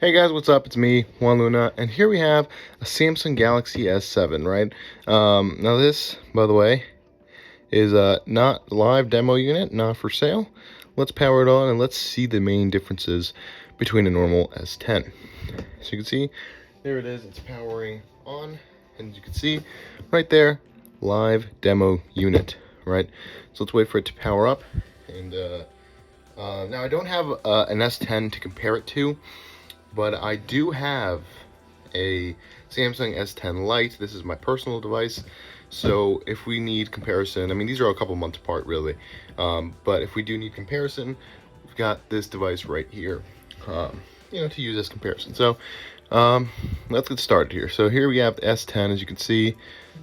Hey guys, what's up? It's me, Juan Luna, and here we have a Samsung Galaxy S7, right? Now this, by the way, is not a live demo unit, not for sale. Let's power it on and let's see the main differences between a normal S10. So you can see, there it is, it's powering on, and as you can see, right there, live demo unit, right? So let's wait for it to power up, and now I don't have an S10 to compare it to, but I do have a Samsung S10 Lite. This is my personal device, so if we need comparison, I mean, these are a couple months apart really, but if we do need comparison, we've got this device right here, you know, to use as comparison. So let's get started here. So here we have the S10, as you can see,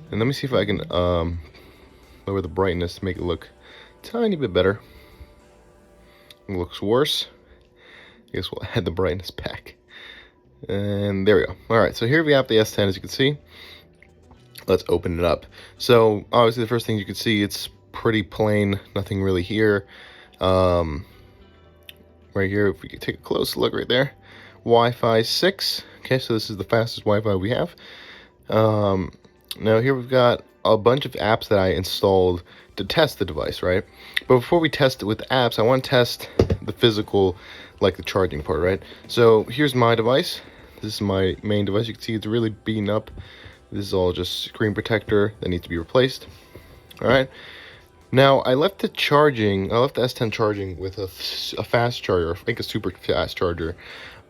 and let me see if I can lower the brightness to make it look a tiny bit better. It looks worse. I guess we'll add the brightness back. And there we go. Alright, so here we have the S10, as you can see. Let's open it up. So obviously the first thing you can see, it's pretty plain, nothing really here. Right here, if we can take a close look right there, Wi-Fi 6. Okay, so this is the fastest Wi-Fi we have. Now here we've got a bunch of apps that I installed to test the device, right? But before we test it with apps, I want to test the physical, like the charging part, right? So here's my device. This is my main device. You can see it's really beaten up. This is all just screen protector that needs to be replaced. All right. Now I left the S10 charging with a fast charger, I think a super fast charger,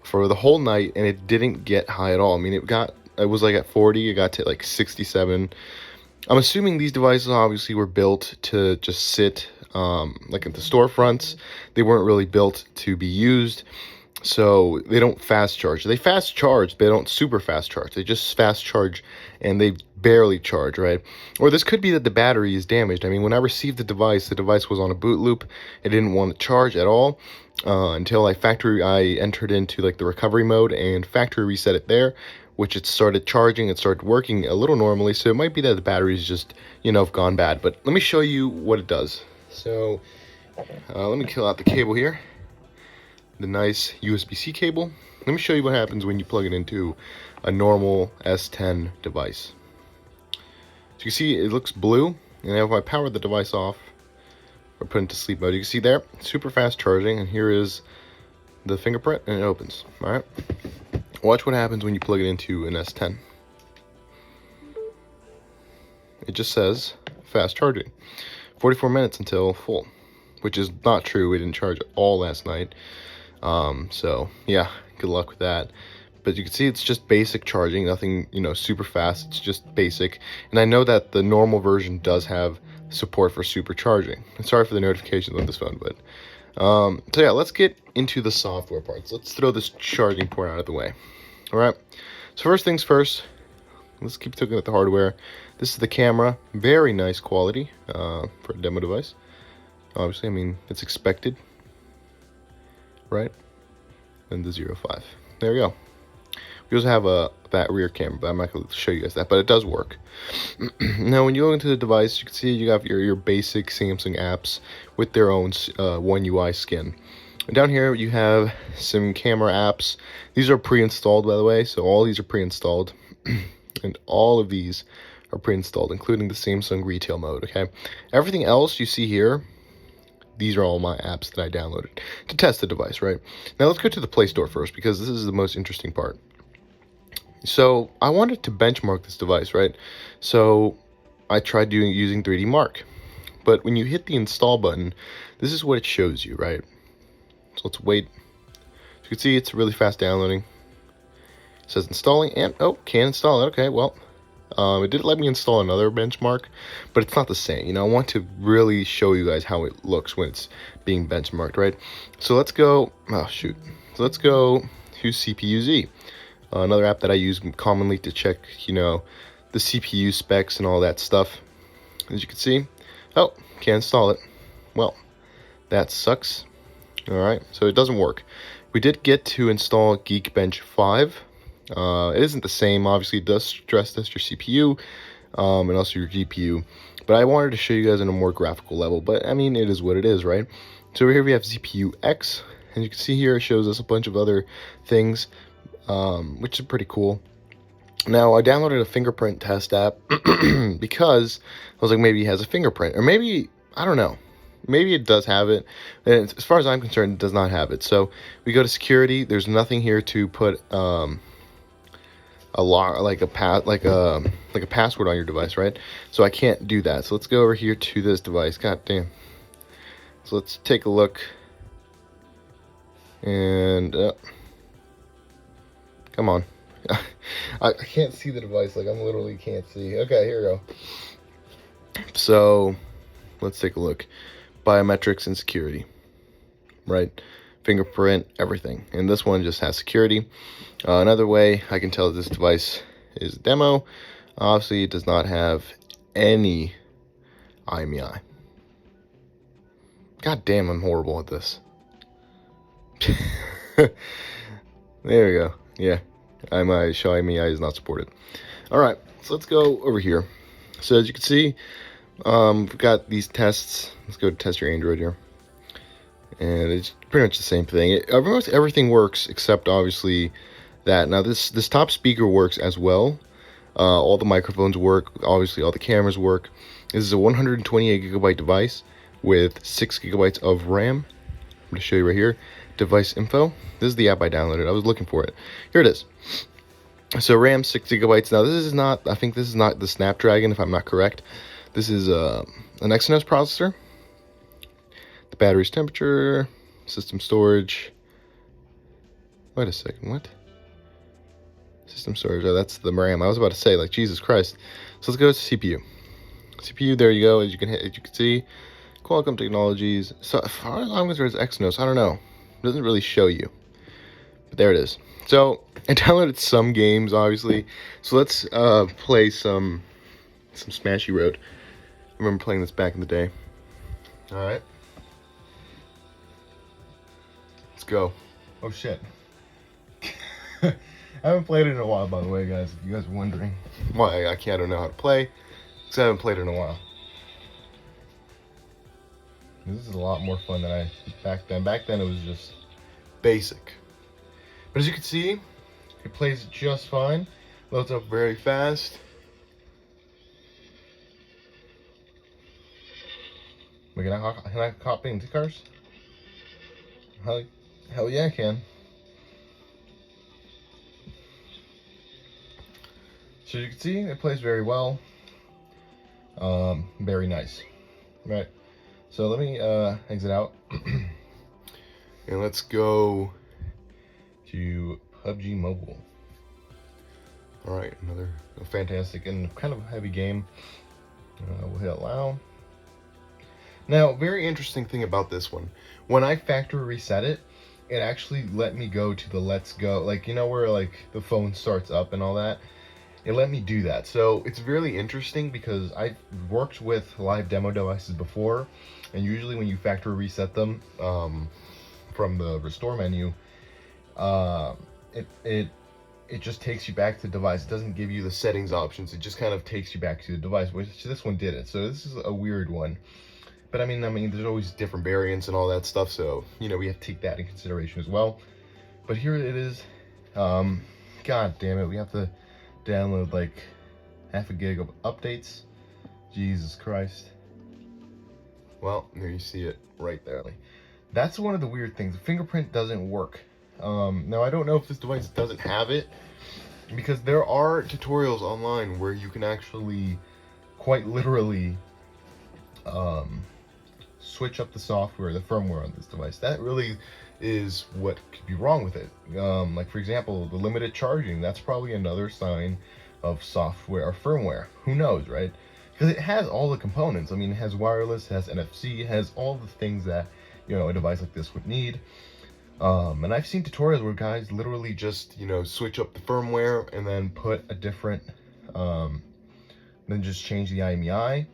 for the whole night, and it didn't get high at all. I mean, it was like at 40, it got to like 67. I'm assuming these devices obviously were built to just sit like at the storefronts. They weren't really built to be used, so they don't fast charge. They fast charge, they don't super fast charge. They just fast charge and they barely charge, right? Or this could be that the battery is damaged. I mean, when I received the device was on a boot loop. It didn't want to charge at all until I entered into like the recovery mode and factory reset it there, which it started charging, it started working a little normally. So it might be that the batteries just, you know, have gone bad. But let me show you what it does. So let me kill out the cable here, the nice USB-C cable. Let me show you what happens when you plug it into a normal S10 device. So you can see it looks blue, and if I power the device off or put it into sleep mode, you can see there, super fast charging, and here is the fingerprint, and it opens. All right. Watch what happens when you plug it into an S10. It just says fast charging. 44 minutes until full, which is not true. We didn't charge it all last night. So yeah, good luck with that. But you can see it's just basic charging, nothing, you know, super fast. It's just basic. And I know that the normal version does have support for super charging. And sorry for the notifications on this phone, but so yeah, let's get into the software parts. Let's throw this charging port out of the way. All right. So first things first, let's keep looking at the hardware. This is the camera, very nice quality for a demo device. Obviously, I mean, it's expected, right? And the 0.5. There we go. We also have that rear camera, but I'm not going to show you guys that, but it does work. Now, when you go into the device, you can see you have your basic Samsung apps with their own One UI skin. And down here, you have some camera apps. These are pre-installed, by the way, so all these are pre-installed. And all of these are pre-installed, including the Samsung retail mode, okay? Everything else you see here, these are all my apps that I downloaded to test the device, right? Now let's go to the Play Store first, because this is the most interesting part. So I wanted to benchmark this device, right? So I tried using 3D Mark. But when you hit the install button, this is what it shows you, right? So let's wait. As you can see, it's really fast downloading. It says installing, and oh, can't install it. Okay, well, it did let me install another benchmark, but it's not the same. You know, I want to really show you guys how it looks when it's being benchmarked, right? So let's go, oh shoot. So let's go to CPU-Z, another app that I use commonly to check, you know, the CPU specs and all that stuff. As you can see, oh, can't install it. Well, that sucks. All right, so it doesn't work. We did get to install Geekbench 5. It isn't the same. Obviously, it does stress test your CPU and also your GPU. But I wanted to show you guys on a more graphical level. But, I mean, it is what it is, right? So over here we have CPU X. And you can see here it shows us a bunch of other things. which is pretty cool. Now, I downloaded a Fingerprint Test App because I was like, maybe it has a fingerprint, or maybe, I don't know. Maybe it does have it. And as far as I'm concerned, it does not have it. So we go to security. There's nothing here to put a like a password on your device, right? So I can't do that. So let's go over here to this device. God damn. So let's take a look. And come on. I can't see the device. Like, I'm literally can't see. Okay, here we go. So let's take a look. Biometrics and security, right? Fingerprint, everything. And this one just has security. Another way I can tell this device is a demo. Obviously, it does not have any IMEI. God damn, I'm horrible at this. There we go. Yeah, IMEI is not supported. All right, so let's go over here. So as you can see, we've got these tests. Let's go test your Android here. And it's pretty much the same thing. Almost everything works except obviously that. Now this top speaker works as well. All the microphones work. Obviously all the cameras work. This is a 128 gigabyte device with 6 gigabytes of RAM. I'm going to show you right here. Device info. This is the app I downloaded. I was looking for it. Here it is. So RAM 6 gigabytes. Now this is not, I think this is not the Snapdragon if I'm not correct. This is an Exynos processor. The battery's temperature, system storage. Wait a second, what? System storage, oh, that's the RAM. I was about to say, like, Jesus Christ. So let's go to CPU. CPU, there you go, as you can see. Qualcomm Technologies. So as far as I'm concerned, it's Exynos. I don't know. It doesn't really show you. But there it is. So I downloaded some games, obviously. So let's play some Smashy Road. I remember playing this back in the day. Alright. Let's go. Oh shit. I haven't played it in a while, by the way, guys. If you guys are wondering why I don't know how to play, because I haven't played it in a while. This is a lot more fun than back then. Back then it was just basic. But as you can see, it plays just fine. Loads up very fast. Wait, can I hop into cars? Hell yeah, I can. So you can see it plays very well. Very nice. Right. So let me exit out. And let's go to Pubg Mobile. Alright, another fantastic and kind of heavy game. We'll hit allow. Now, very interesting thing about this one. When I factory reset it, it actually let me go to the let's go. Like, you know where like the phone starts up and all that? It let me do that. So it's really interesting because I've worked with live demo devices before. And usually when you factory reset them from the restore menu, it just takes you back to the device. It doesn't give you the settings options. It just kind of takes you back to the device, which this one didn't. So this is a weird one. But I mean, there's always different variants and all that stuff. So, you know, we have to take that in consideration as well. But here it is. God damn it. We have to download like half a gig of updates. Jesus Christ. Well, there you see it right there. That's one of the weird things. The fingerprint doesn't work. Now, I don't know if this device doesn't have it, because there are tutorials online where you can actually, quite literally, switch up the software, the firmware on this device. That really is what could be wrong with it. Like, for example, the limited charging, that's probably another sign of software or firmware. Who knows, right? Because it has all the components. I mean, it has wireless, it has NFC, it has all the things that, you know, a device like this would need. And I've seen tutorials where guys literally just, you know, switch up the firmware and then put a different, then just change the IMEI,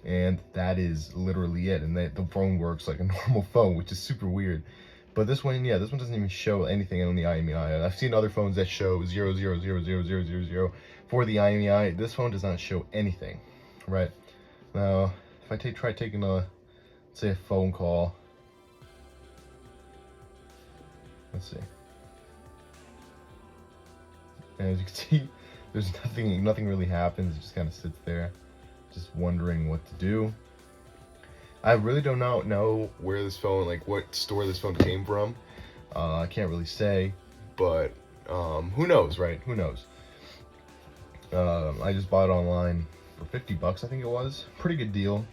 and that is literally it. And the phone works like a normal phone, which is super weird. But this one, yeah, this one doesn't even show anything on the IMEI. I've seen other phones that show 0000000 for the IMEI. This phone does not show anything, right? Now, if I try taking a, say, a phone call. Let's see. And as you can see, there's nothing really happens. It just kind of sits there, just wondering what to do. I really don't know where this phone, like what store this phone came from. I can't really say, but who knows, right? Who knows? I just bought it online for 50 bucks, I think it was. Pretty good deal,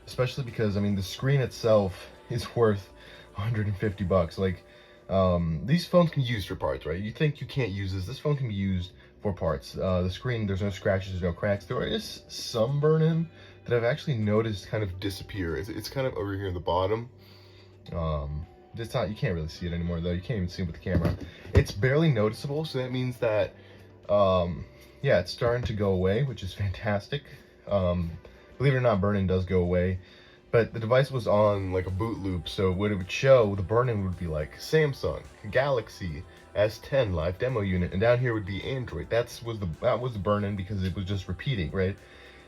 especially because, I mean, the screen itself is worth 150 bucks. Like, these phones can be used for parts, right? You think you can't use this. This phone can be used for parts. The screen, there's no scratches, there's no cracks. There is some burn-in that I've actually noticed kind of disappear. It's kind of over here in the bottom. It's not, you can't really see it anymore though. You can't even see it with the camera. It's barely noticeable, so that means that, yeah, it's starting to go away, which is fantastic. Believe it or not, burn-in does go away. But the device was on like a boot loop, so what it would show, the burn-in would be like Samsung, Galaxy, S10 live demo unit, and down here would be Android. That was the burn-in because it was just repeating, right?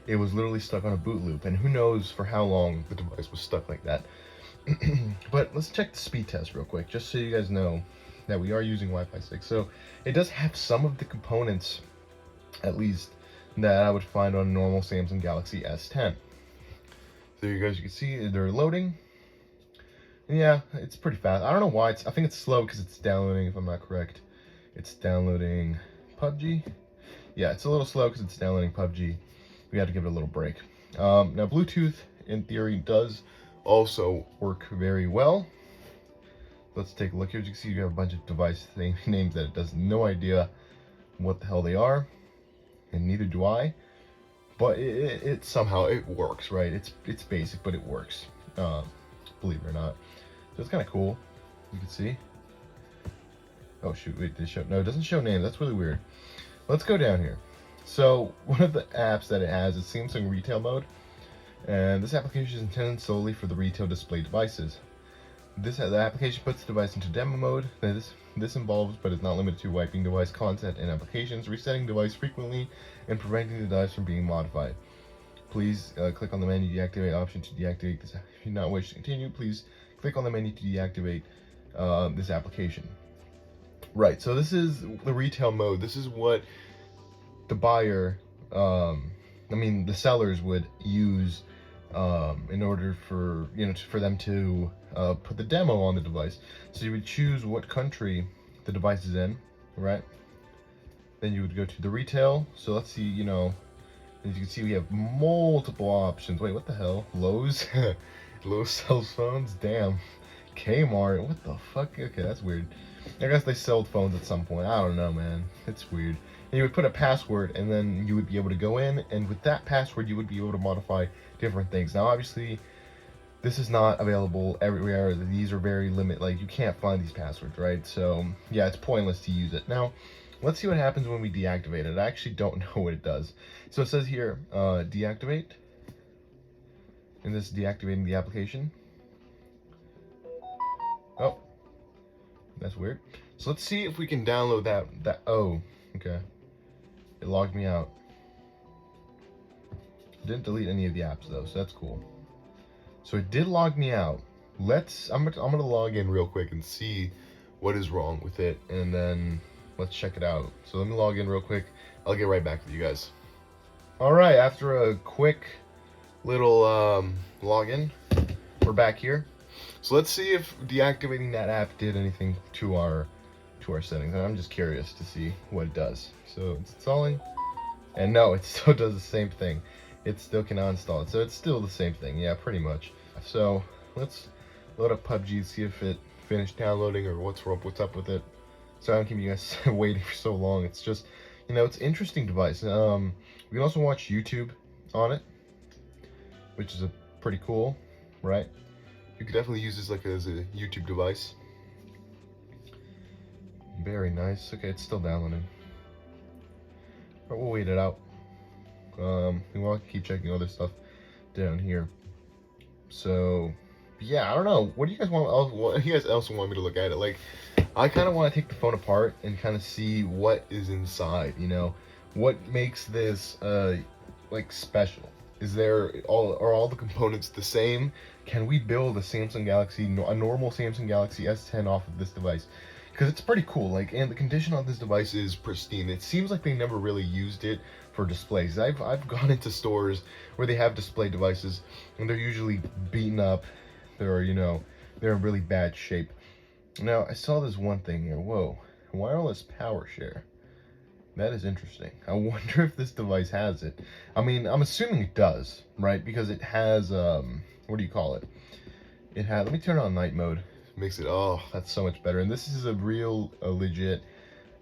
It was literally stuck on a boot loop, and who knows for how long the device was stuck like that. But let's check the speed test real quick, just so you guys know that we are using Wi-Fi 6. So it does have some of the components, at least, that I would find on a normal Samsung Galaxy S10. There you guys, you can see they're loading. And yeah, it's pretty fast. I don't know why I think it's slow because it's downloading, if I'm not correct. It's downloading Pubg. Yeah, it's a little slow because it's downloading Pubg. We had to give it a little break. Now Bluetooth in theory does also work very well. Let's take a look here. As you can see, you have a bunch of device names that it does no idea what the hell they are, and neither do I. But it somehow it works, right? It's basic, but it works. Believe it or not. So it's kind of cool. You can see. Oh shoot! Wait, no, it doesn't show names. That's really weird. Let's go down here. So one of the apps that it has is Samsung Retail Mode, and this application is intended solely for the retail display devices. The application puts the device into demo mode. This involves, but is not limited to, wiping device content and applications, resetting device frequently, and preventing the device from being modified. Please click on the menu deactivate option to deactivate this. If you do not wish to continue, please click on the menu to deactivate this application. Right, so this is the retail mode. This is what the buyer, the sellers would use in order for for them to put the demo on the device. So you would choose what country the device is in, right? Then you would go to the retail. So let's see, as you can see, we have multiple options. Wait, what the hell? Lowe's? Lowe's sells phones? Damn. Kmart? What the fuck? Okay, that's weird. I guess they sold phones at some point. I don't know, man. It's weird. And you would put a password, and then you would be able to go in, and with that password, you would be able to modify different things. Now, obviously, this is not available everywhere. These are very limited. Like, you can't find these passwords, right? So, yeah, it's pointless to use it. Now, let's see what happens when we deactivate it. I actually don't know what it does. So it says here, deactivate. And this is deactivating the application. Oh, that's weird. So let's see if we can download that. Oh, okay. It logged me out. Didn't delete any of the apps though, so that's cool. So it did log me out. I'm gonna log in real quick and see what is wrong with it, and then let's check it out. So let me log in real quick. I'll get right back with you guys. All right, after a quick little login, we're back here. So let's see if deactivating that app did anything to our settings. I'm just curious to see what it does. So it's installing, and no, it still does the same thing. It still cannot install it, so it's still the same thing. Yeah, pretty much. So let's load up PUBG, see if it finished downloading or what's up with it. Sorry I'm keeping you guys waiting for so long. It's just, it's an interesting device. We can also watch YouTube on it, which is pretty cool, right? You could definitely use this as a YouTube device. Very nice. Okay, it's still downloading. But we'll wait it out. We want to keep checking other stuff down here. So, yeah, I don't know. What do you guys want? What do you guys also want me to look at it? Like, I kind of want to take the phone apart and kind of see what is inside. What makes this special? Are all the components the same? Can we build a normal Samsung Galaxy S10 off of this device? because it's pretty cool. Like, and the condition on this device is pristine. It seems like they never really used it for displays. I've gone into stores where they have display devices and they're usually beaten up. They're, you know, they're in really bad shape. Now, I saw this one thing here. Whoa, wireless power share. That is interesting. I wonder if this device has it. I mean, I'm assuming it does, right? Because it has, what do you call it? It has, let me turn on night mode. Makes it, oh, that's so much better. And this is a legit,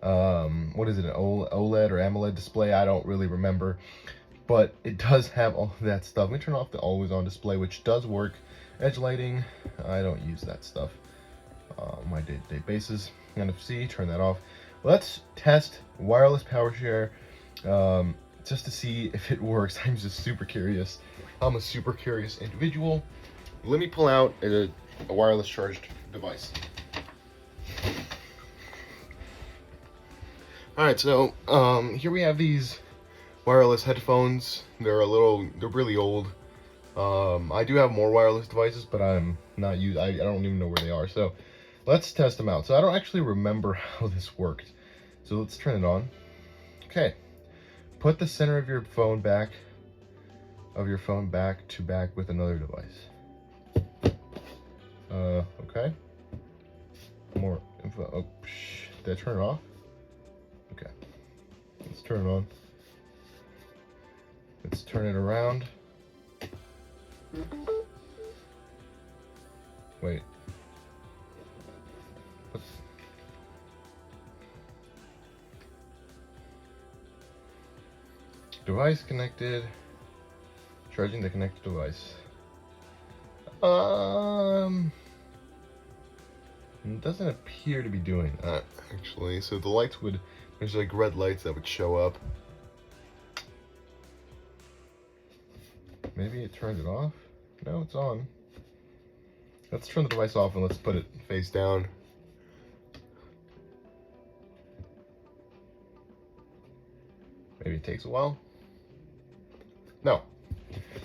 what is it, an OLED or AMOLED display? I don't really remember. But it does have all of that stuff. Let me turn off the always on display, which does work. Edge lighting, I don't use that stuff on my day-to-day basis. NFC, turn that off. Let's test wireless power share just to see if it works. I'm just super curious. I'm a super curious individual. Let me pull out a wireless charged device. Alright, so here we have these wireless headphones. They're really old. I do have more wireless devices, but I'm not I don't even know where they are. So let's test them out. So I don't actually remember how this worked. So let's turn it on. Okay. Put the center of your phone back to back with another device. Okay. More info. Oh, did I turn it off? Okay. Let's turn it on. Let's turn it around. Wait. What's... Device connected. Charging the connected device. It doesn't appear to be doing that, actually. So the lights there's like red lights that would show up. Maybe it turned it off? No, it's on. Let's turn the device off and let's put it face down. Maybe it takes a while. No.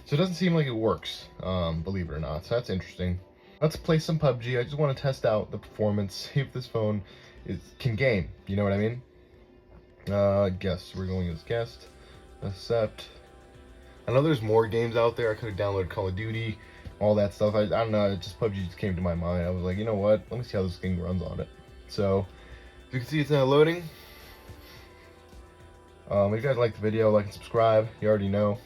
So it doesn't seem like it works, believe it or not. So that's interesting. Let's play some PUBG. I just want to test out the performance, see if this phone can game. You know what I mean? Guest. We're going as guest. Accept. I know there's more games out there. I could have downloaded Call of Duty, all that stuff. I don't know. PUBG just came to my mind. I was like, you know what? Let me see how this thing runs on it. So, as you can see, it's now loading. If you guys like the video, like and subscribe. You already know.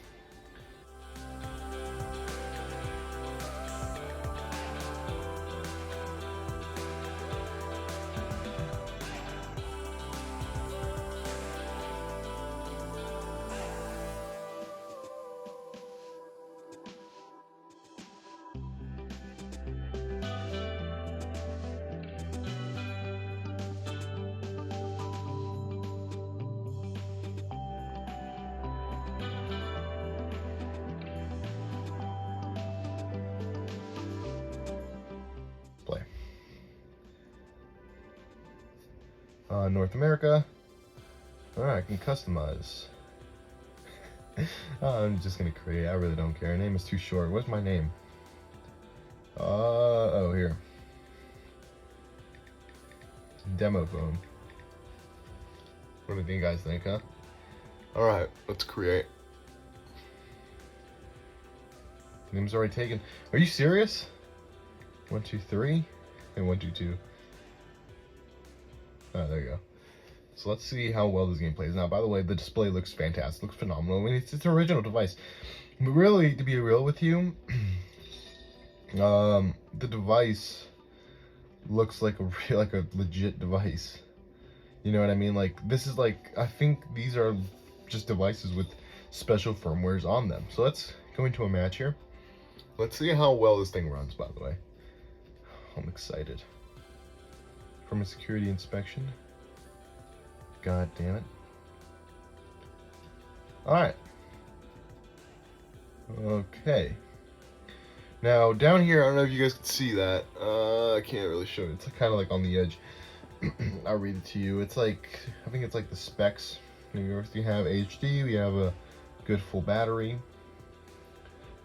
Play. North America. Alright, I can customize. I'm just gonna create. I really don't care. Name is too short. What's my name? Oh, here. Demo phone. What do you guys think, huh? Alright, let's create. Name's already taken. Are you serious? 1, 2, 3, and 1, 2, 2. Oh, there you go. So let's see how well this game plays. Now, by the way, the display looks fantastic. Looks phenomenal. I mean, it's an original device. But really, to be real with you, the device looks like a legit device. You know what I mean? Like, this is like, I think these are just devices with special firmwares on them. So let's go into a match here. Let's see how well this thing runs, by the way. I'm excited. From a security inspection. God damn it. Alright. Okay. Now, down here, I don't know if you guys can see that. I can't really show it. It's kind of like on the edge. I'll read it to you. It's like, I think it's like the specs. You have HD, we have a good full battery.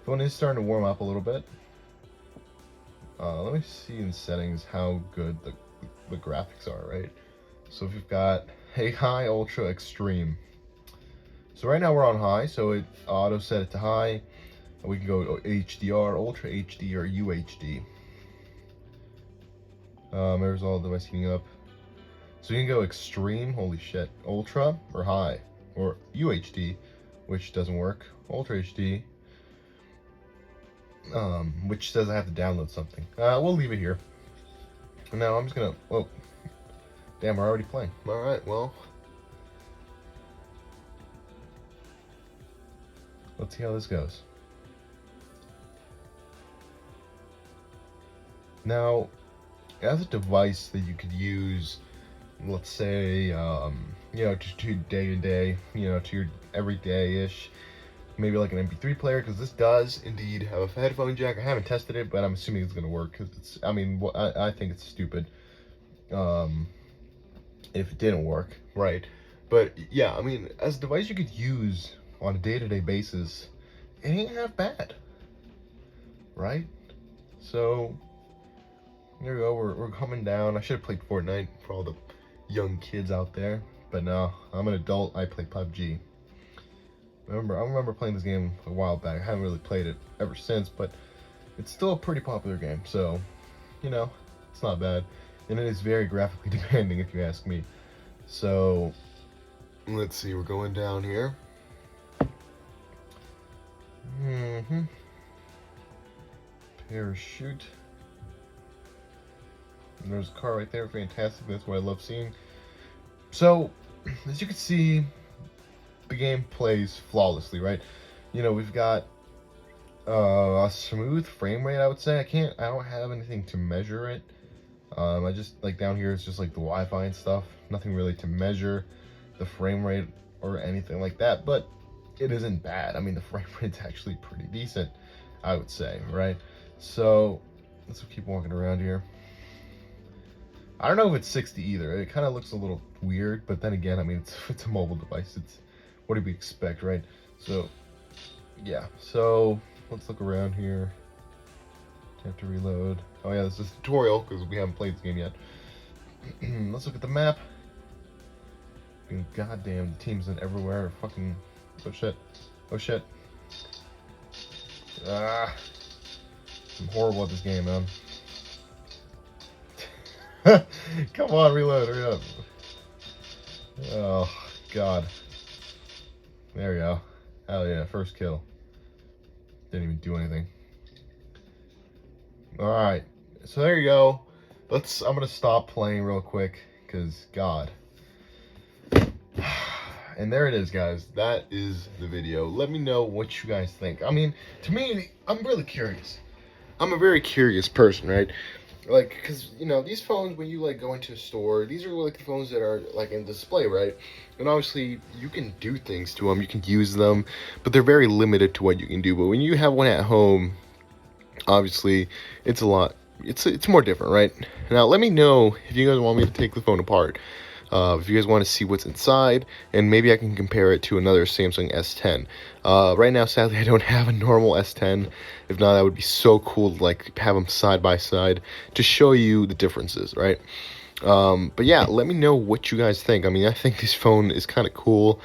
Phone is starting to warm up a little bit. Let me see in settings how good the the graphics are, right? So we've got a high, ultra, extreme. So right now we're on high, so it auto set it to high. We can go HDR, ultra HD, or UHD. There's all the device heating up. So you can go extreme, holy shit, ultra, or high, or UHD, which doesn't work. Ultra HD, which says I have to download something. We'll leave it here. Now I'm just gonna, whoa, damn, we're already playing. All right, well, let's see how this goes. Now, as a device that you could use, let's say, you know, to day to day, you know, to your everyday-ish, maybe like an MP3 player, because this does indeed have a headphone jack. I haven't tested it, but I'm assuming it's gonna work, because it's, I mean, I think it's stupid if it didn't work, right? But yeah, I mean, as a device you could use on a day-to-day basis, it ain't half bad, right? So there we go, we're coming down. I should have played Fortnite for all the young kids out there, but no, I'm an adult. I play PUBG. I remember playing this game a while back. I haven't really played it ever since, but it's still a pretty popular game, so, you know, it's not bad. And it is very graphically demanding, if you ask me. So, let's see, we're going down here. Parachute. And there's a car right there, fantastic. That's what I love seeing. So, as you can see, the game plays flawlessly, right? You know, we've got a smooth frame rate, I would say. I don't have anything to measure it. I just, like, down here, it's just like the Wi-Fi and stuff. Nothing really to measure the frame rate or anything like that, but it isn't bad. I mean, the frame rate's actually pretty decent, I would say, right? So, let's keep walking around here. I don't know if it's 60 either. It kind of looks a little weird, but then again, I mean, it's a mobile device. It's, what do we expect, right? So, yeah. So, let's look around here. Have to reload. Oh yeah, this is a tutorial because we haven't played this game yet. Let's look at the map. Goddamn, the teams in everywhere. Fucking, oh shit, oh shit. Ah, I'm horrible at this game, man. Come on, reload, hurry up. Oh god. There we go. Hell yeah, first kill. Didn't even do anything. Alright, so there you go. I'm gonna stop playing real quick, because god. And there it is, guys. That is the video. Let me know what you guys think. I mean, to me, I'm really curious. I'm a very curious person, right? Like, because, you know, these phones, when you, like, go into a store, these are, like, the phones that are, like, in display, right? And obviously, you can do things to them, you can use them, but they're very limited to what you can do. But when you have one at home, obviously, it's a lot, it's more different, right? Now, let me know if you guys want me to take the phone apart. If you guys want to see what's inside, and maybe I can compare it to another Samsung S10. Right now, sadly, I don't have a normal S10. If not, that would be so cool to, like, have them side by side to show you the differences, right? But yeah, let me know what you guys think. I mean, I think this phone is kind of cool,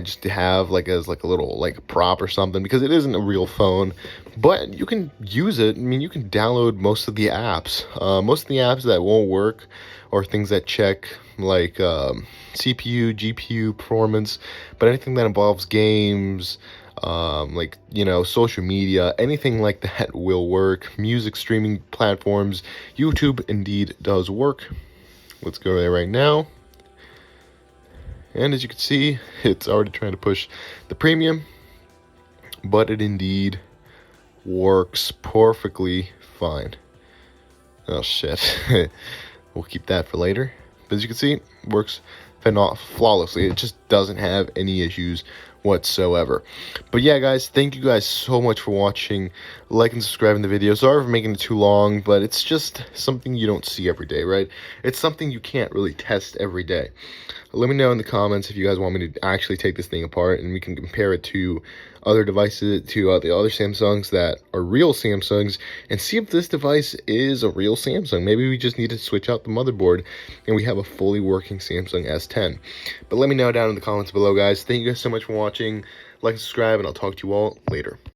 just to have, like, as, like, a little, like, prop or something, because it isn't a real phone, but you can use it. I mean, you can download most of the apps. Most of the apps that won't work or things that check, like, CPU, GPU performance, but anything that involves games, like, you know, social media, anything like that will work. Music streaming platforms, YouTube indeed does work. Let's go there right now. And as you can see, it's already trying to push the premium, but it indeed works perfectly fine. Oh shit. We'll keep that for later. But as you can see, it works flawlessly. It just doesn't have any issues whatsoever. But yeah, guys, thank you guys so much for watching, like and subscribing the video. Sorry for making it too long, but it's just something you don't see every day, right? It's something you can't really test every day. Let me know in the comments if you guys want me to actually take this thing apart and we can compare it to other devices, to the other Samsungs that are real Samsungs, and see if this device is a real Samsung. Maybe we just need to switch out the motherboard and we have a fully working Samsung S10. But let me know down in the comments below, guys. Thank you guys so much for watching. Like and subscribe, and I'll talk to you all later.